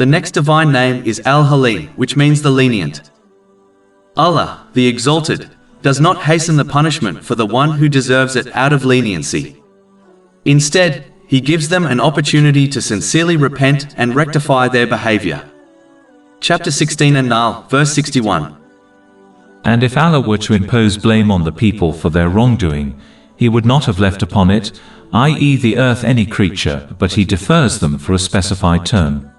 The next divine name is Al-Haleem, which means the lenient. Allah, the Exalted, does not hasten the punishment for the one who deserves it out of leniency. Instead, He gives them an opportunity to sincerely repent and rectify their behavior. Chapter 16 An-Nahl, verse 61. And if Allah were to impose blame on the people for their wrongdoing, He would not have left upon it, i.e. the earth, any creature, but He defers them for a specified term.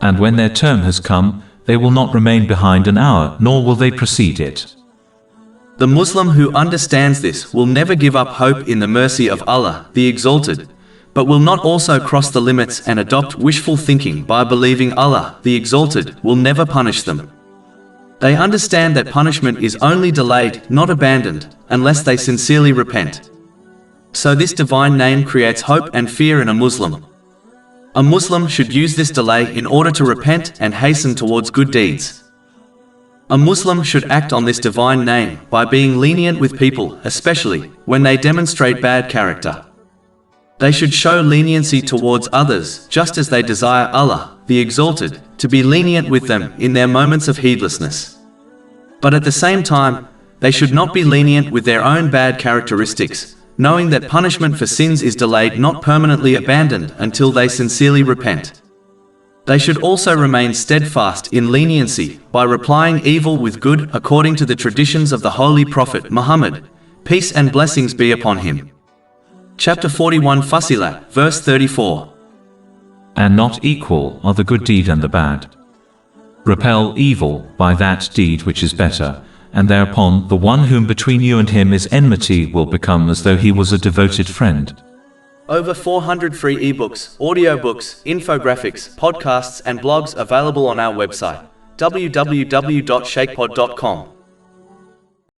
And when their term has come, they will not remain behind an hour, nor will they precede it. The Muslim who understands this will never give up hope in the mercy of Allah, the Exalted, but will not also cross the limits and adopt wishful thinking by believing Allah, the Exalted, will never punish them. They understand that punishment is only delayed, not abandoned, unless they sincerely repent. So this divine name creates hope and fear in a Muslim. A Muslim should use this delay in order to repent and hasten towards good deeds. A Muslim should act on this divine name by being lenient with people, especially when they demonstrate bad character. They should show leniency towards others just as they desire Allah, the Exalted, to be lenient with them in their moments of heedlessness. But at the same time, they should not be lenient with their own bad characteristics, knowing that punishment for sins is delayed, not permanently abandoned, until they sincerely repent. They should also remain steadfast in leniency by replying evil with good according to the traditions of the Holy Prophet Muhammad, peace and blessings be upon him. Chapter 41 Fussilat, verse 34. And not equal are the good deed and the bad. Repel evil by that deed which is better, and thereupon the one whom between you and him is enmity will become as though he was a devoted friend. Over 400 free ebooks, audiobooks, infographics, podcasts and blogs available on our website, www.shaykhpod.com.